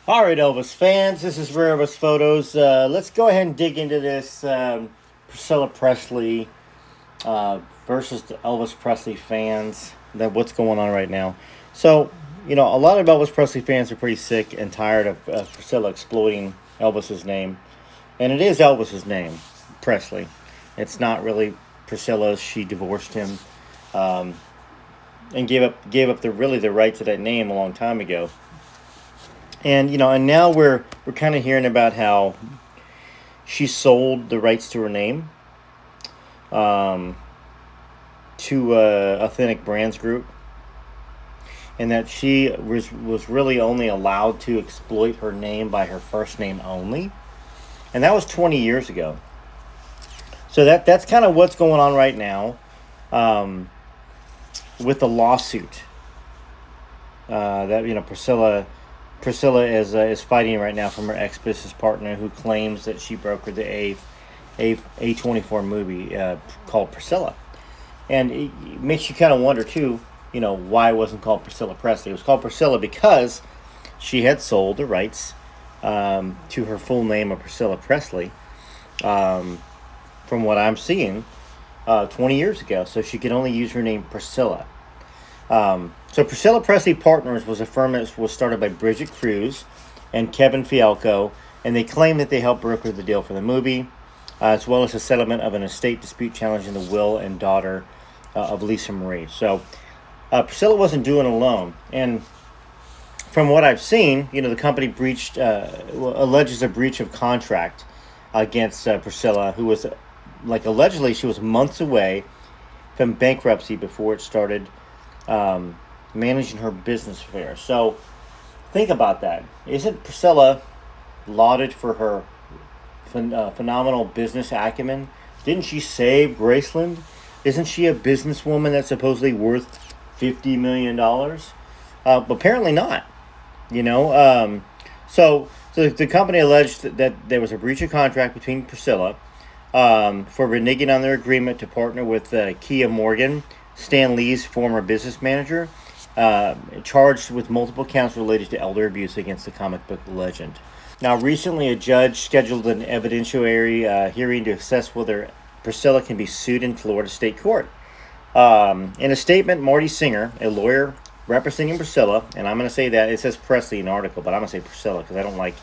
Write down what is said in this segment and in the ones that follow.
All right, Elvis fans, this is Rare Elvis Photos. Let's go ahead and dig into this Priscilla Presley versus the Elvis Presley fans. What's going on right now? So, a lot of Elvis Presley fans are pretty sick and tired of Priscilla exploiting Elvis's name, and it is Elvis's name, Presley. It's not really Priscilla's. She divorced him um, and gave up the right to that name a long time ago. And now we're kind of hearing about how she sold the rights to her name um, to Authentic Brands Group, and that she was really only allowed to exploit her name by her first name only, and that was 20 years ago. So that's kind of what's going on right now um, with the lawsuit that Priscilla is fighting right now from her ex-business partner, who claims that she brokered the A24 movie called Priscilla. And it makes you kind of wonder, too, why it wasn't called Priscilla Presley. It was called Priscilla because she had sold the rights to her full name of Priscilla Presley, from what I'm seeing, 20 years ago. So she could only use her name Priscilla. So Priscilla Presley Partners was a firm that was started by Bridget Cruz and Kevin Fialco, and they claim that they helped broker the deal for the movie, as well as the settlement of an estate dispute challenging the will and daughter of Lisa Marie. So Priscilla wasn't doing it alone, and from what I've seen, the company alleges a breach of contract against Priscilla, who was allegedly she was months away from bankruptcy before it started managing her business affairs. So think about that. Isn't Priscilla lauded for her phenomenal business acumen? Didn't she save Graceland? Isn't she a businesswoman that's supposedly worth $50 million? But apparently not. So the company alleged that there was a breach of contract between Priscilla for reneging on their agreement to partner with Kia Morgan, Stan Lee's former business manager, charged with multiple counts related to elder abuse against the comic book legend. Now, recently, a judge scheduled an evidentiary hearing to assess whether Priscilla can be sued in Florida State Court. In a statement, Marty Singer, a lawyer representing Priscilla, and I'm going to say that, it says Presley in the article, but I'm going to say Priscilla because I don't like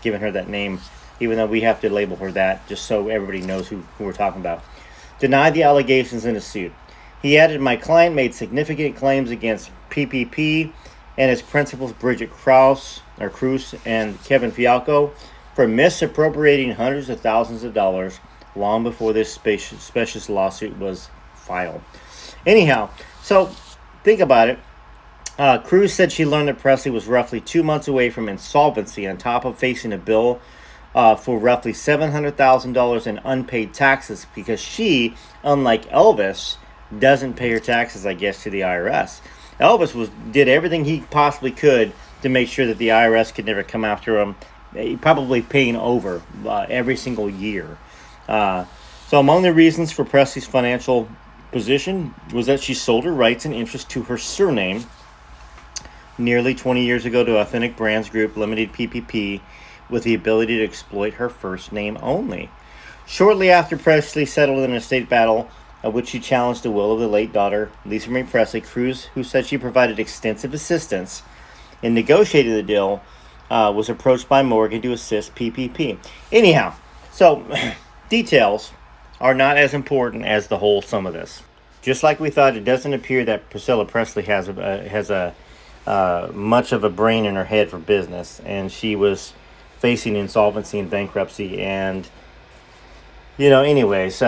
giving her that name, even though we have to label her that just so everybody knows who we're talking about, denied the allegations in the suit. He added, "My client made significant claims against PPP and its principals Bridget Cruz and Kevin Fialco for misappropriating hundreds of thousands of dollars long before this specious lawsuit was filed." Anyhow, so think about it. Cruz said she learned that Presley was roughly 2 months away from insolvency, on top of facing a bill for roughly $700,000 in unpaid taxes, because she, unlike Elvis, doesn't pay her taxes, I guess, to the IRS. Elvis did everything he possibly could to make sure that the IRS could never come after him, probably paying over every single year. So among the reasons for Presley's financial position was that she sold her rights and interest to her surname nearly 20 years ago to Authentic Brands Group Limited PPP, with the ability to exploit her first name only. Shortly after Presley settled in an estate battle, which she challenged the will of the late daughter, Lisa Marie Presley, Cruz, who said she provided extensive assistance in negotiating the deal, was approached by Morgan to assist PPP. Anyhow, so details are not as important as the whole sum of this. Just like we thought, it doesn't appear that Priscilla Presley has much of a brain in her head for business, and she was facing insolvency and bankruptcy. And anyways,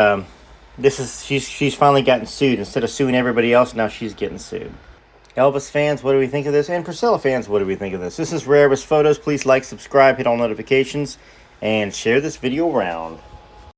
she's finally gotten sued. Instead of suing everybody else, now she's getting sued. Elvis fans, what do we think of this? And Priscilla fans, what do we think of this? This is Rare Elvis Photos. Please like, subscribe, hit all notifications, and share this video around.